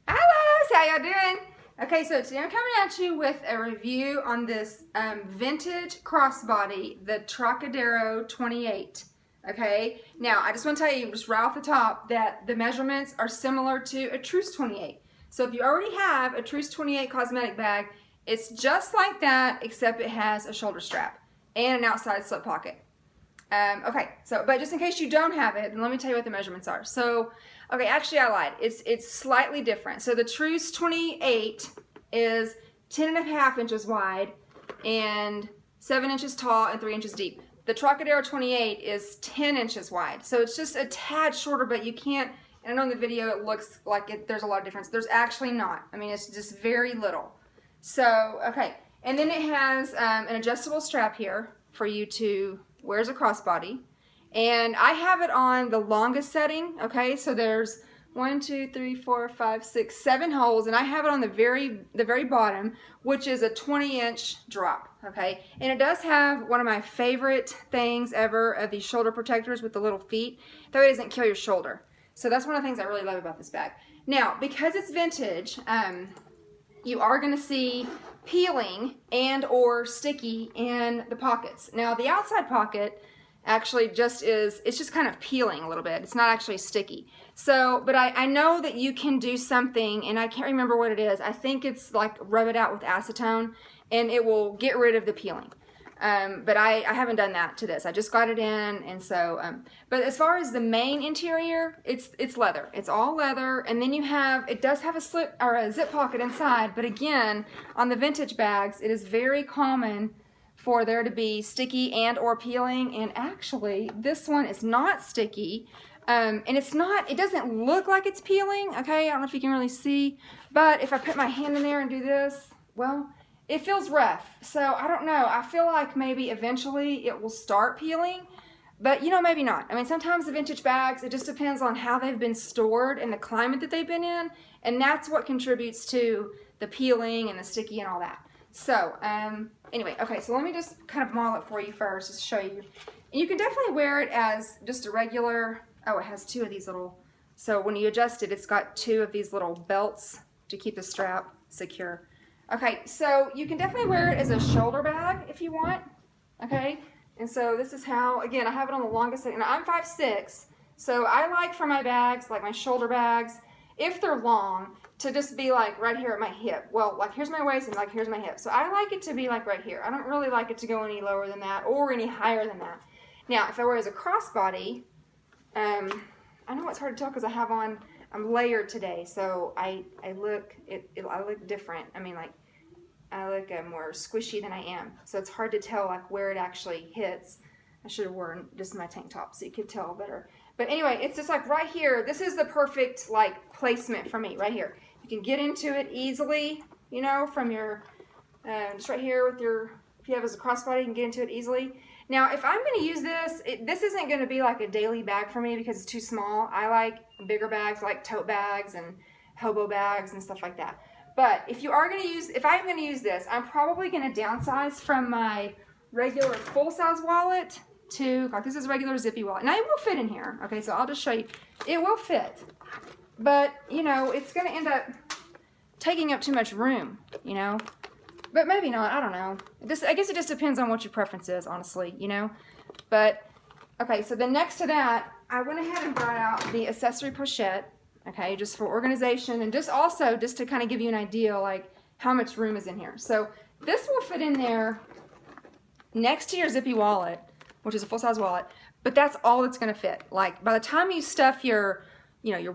Hello, how y'all doing? Okay, so today I'm coming at you with a review on this vintage crossbody, the Trocadero 28. Okay, now I just want to tell you just right off the top that the measurements are similar to a Truce 28. So if you already have a Truce 28 cosmetic bag, it's just like that except it has a shoulder strap and an outside slip pocket. Okay, but just in case you don't have it, then let me tell you what the measurements are. So, okay, actually I lied. It's slightly different. So the Truce 28 is 10.5 inches wide and 7 inches tall and 3 inches deep. The Trocadero 28 is 10 inches wide. So it's just a tad shorter, but you can't, and I know in the video it looks like there's a lot of difference. There's actually not. I mean, it's just very little. So, okay, and then it has an adjustable strap here for you to wear as a crossbody, and I have it on the longest setting. Okay, so there's 1, 2, 3, 4, 5, 6, 7 holes, and I have it on the very bottom, which is a 20-inch drop. Okay, and it does have one of my favorite things ever of these shoulder protectors with the little feet, that way it doesn't kill your shoulder. So that's one of the things I really love about this bag. Now, because it's vintage, you are going to see peeling and or sticky in the pockets. Now the outside pocket actually it's just kind of peeling a little bit. It's not actually sticky. So, but I know that you can do something, and I can't remember what it is. I think it's like rub it out with acetone and it will get rid of the peeling. But I haven't done that to this. I just got it in, and so, but as far as the main interior, it's leather. It's all leather, and then it does have a slip or a zip pocket inside, but again, on the vintage bags, it is very common for there to be sticky and or peeling, and actually, this one is not sticky, and it doesn't look like it's peeling, okay? I don't know if you can really see, but if I put my hand in there and do this, well, it feels rough, so I don't know. I feel like maybe eventually it will start peeling, but maybe not. I mean, sometimes the vintage bags, it just depends on how they've been stored and the climate that they've been in, and that's what contributes to the peeling and the sticky and all that. So, anyway, okay, so let me just kind of model it for you first, just to show you. And you can definitely wear it as just a regular, it has 2 of these little, so when you adjust it, it's got 2 of these little belts to keep the strap secure. Okay, so you can definitely wear it as a shoulder bag if you want, okay? And so this is how, again, I have it on the longest, and I'm 5'6", so I like for my bags, like my shoulder bags, if they're long, to just be like right here at my hip. Well, like here's my waist and like here's my hip. So I like it to be like right here. I don't really like it to go any lower than that or any higher than that. Now, if I wear it as a crossbody, I know it's hard to tell because I'm layered today, so I look different. I mean, like, I look more squishy than I am, so it's hard to tell like where it actually hits. I should have worn just my tank top so you could tell better. But anyway, it's just like right here. This is the perfect like placement for me right here. You can get into it easily, from your just right here with if you have as a crossbody, you can get into it easily. Now, if I'm going to use this, this isn't going to be like a daily bag for me because it's too small. I like bigger bags, like tote bags and hobo bags and stuff like that. But if I'm going to use this, I'm probably going to downsize from my regular full-size wallet to, like this is a regular zippy wallet. Now, it will fit in here. Okay, so I'll just show you. It will fit. But, it's going to end up taking up too much room, But maybe not, I don't know. I guess it just depends on what your preference is, honestly, But, okay, so then next to that, I went ahead and brought out the accessory pochette, okay, just for organization and just to kind of give you an idea, like, how much room is in here. So this will fit in there next to your zippy wallet, which is a full-size wallet, but that's all that's going to fit. Like, by the time you stuff your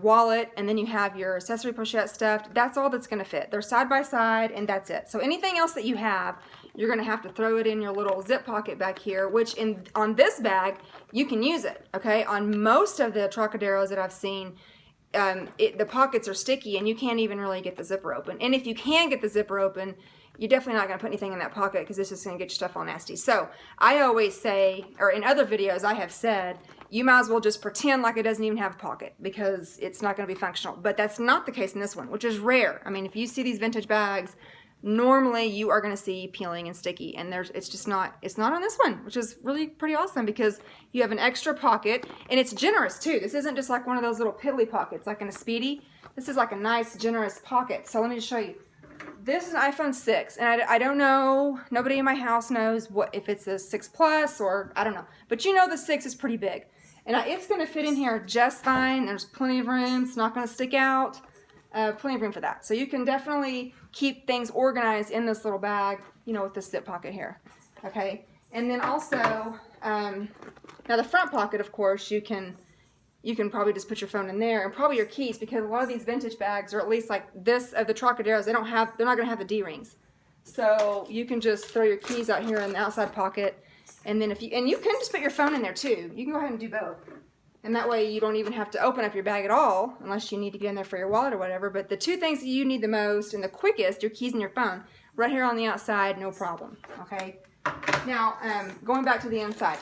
wallet, and then you have your accessory pochette stuffed, that's all that's going to fit. They're side by side, and that's it. So anything else that you have, you're going to have to throw it in your little zip pocket back here, which on this bag, you can use it, okay? On most of the Trocaderos that I've seen, the pockets are sticky, and you can't even really get the zipper open. And if you can get the zipper open, you're definitely not going to put anything in that pocket because this is going to get your stuff all nasty. So I always say, or in other videos I have said, you might as well just pretend like it doesn't even have a pocket because it's not going to be functional. But that's not the case in this one, which is rare. I mean, if you see these vintage bags, normally you are going to see peeling and sticky, and it's not on this one, which is really pretty awesome because you have an extra pocket, and it's generous too. This isn't just like one of those little piddly pockets like in a Speedy. This is like a nice generous pocket. So let me just show you. This is an iPhone 6, and I don't know, nobody in my house knows if it's a 6 Plus or I don't know, but you know the 6 is pretty big, and it's going to fit in here just fine. There's plenty of room. It's not going to stick out. Plenty of room for that. So you can definitely keep things organized in this little bag, you know, with this zip pocket here. Okay, and then also, now the front pocket, of course, you can probably just put your phone in there and probably your keys, because a lot of these vintage bags, or at least like this of the Trocaderos, they're not going to have the D-rings. So you can just throw your keys out here in the outside pocket, and then you can just put your phone in there too. You can go ahead and do both. And that way you don't even have to open up your bag at all, unless you need to get in there for your wallet or whatever. But the two things that you need the most and the quickest, your keys and your phone, right here on the outside, no problem, okay? Now, going back to the inside.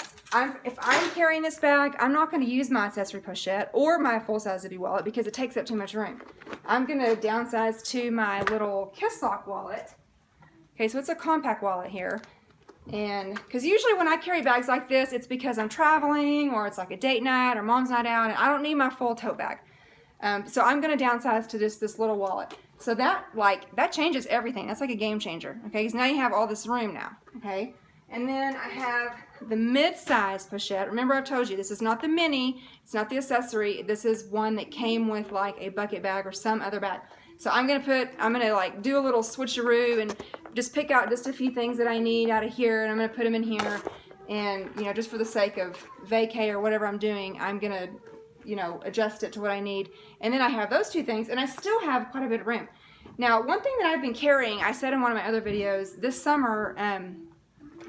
If I'm carrying this bag, I'm not going to use my accessory pochette or my full-size zippy wallet because it takes up too much room. I'm going to downsize to my little kiss lock wallet. Okay, so it's a compact wallet here. And because usually when I carry bags like this, it's because I'm traveling or it's like a date night or mom's night out, and I don't need my full tote bag. So I'm going to downsize to just this little wallet. So that changes everything. That's like a game changer. Okay, because now you have all this room now. Okay, and then I have the mid-size pochette. Remember, I told you this is not the mini. It's not the accessory. This is one that came with like a bucket bag or some other bag. So I'm gonna like do a little switcheroo and just pick out just a few things that I need out of here, and I'm gonna put them in here, and you know, just for the sake of vacay or whatever I'm doing, I'm gonna, you know, adjust it to what I need. And then I have those two things, and I still have quite a bit of room. Now, one thing that I've been carrying, I said in one of my other videos, this summer, and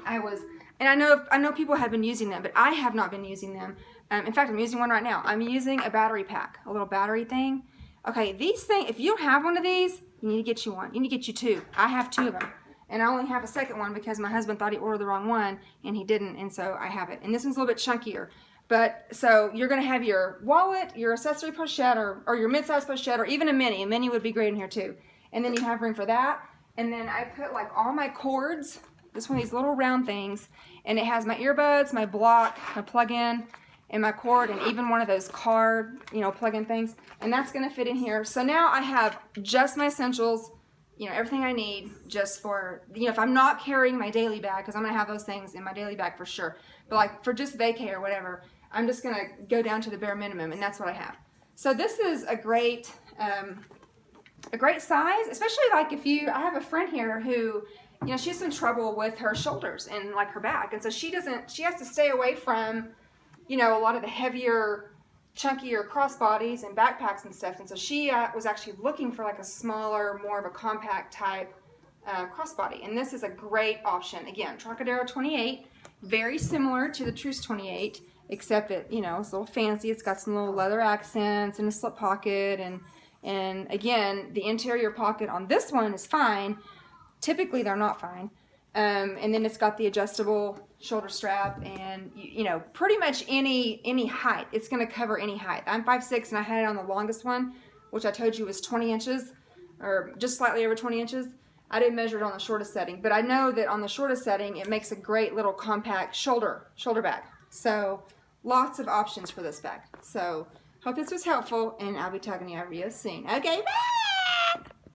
I know people have been using them, but I have not been using them. In fact, I'm using one right now. I'm using a battery pack, a little battery thing. Okay, these things, if you don't have one of these, you need to get you one. You need to get you two. I have two of them. And I only have a second one because my husband thought he ordered the wrong one, and he didn't, and so I have it. And this one's a little bit chunkier. But, so you're going to have your wallet, your accessory pochette, or your mid-size pochette, or even a mini. A mini would be great in here too. And then you have room for that. And then I put like all my cords, this one of these little round things, and it has my earbuds, my block, my plug-in, and my cord, and even one of those car, you know, plug-in things, and that's going to fit in here. So now I have just my essentials, you know, everything I need just for, you know, if I'm not carrying my daily bag, because I'm going to have those things in my daily bag for sure, but like for just vacay or whatever, I'm just going to go down to the bare minimum, and that's what I have. So this is a great size, especially like I have a friend here who, you know, she has some trouble with her shoulders and like her back, and so she has to stay away from, you know, a lot of the heavier, chunkier crossbodies and backpacks and stuff. And so she was actually looking for like a smaller, more of a compact type crossbody. And this is a great option. Again, Trocadero 28, very similar to the Truce 28, except it, you know, it's a little fancy. It's got some little leather accents and a slip pocket. And again, the interior pocket on this one is fine. Typically, they're not fine. And then it's got the adjustable shoulder strap, and you know, pretty much any height. It's going to cover any height. I'm 5'6", and I had it on the longest one, which I told you was 20 inches, or just slightly over 20 inches. I didn't measure it on the shortest setting, but I know that on the shortest setting, it makes a great little compact shoulder bag. So lots of options for this bag. So hope this was helpful, and I'll be talking to you real soon. Okay, bye!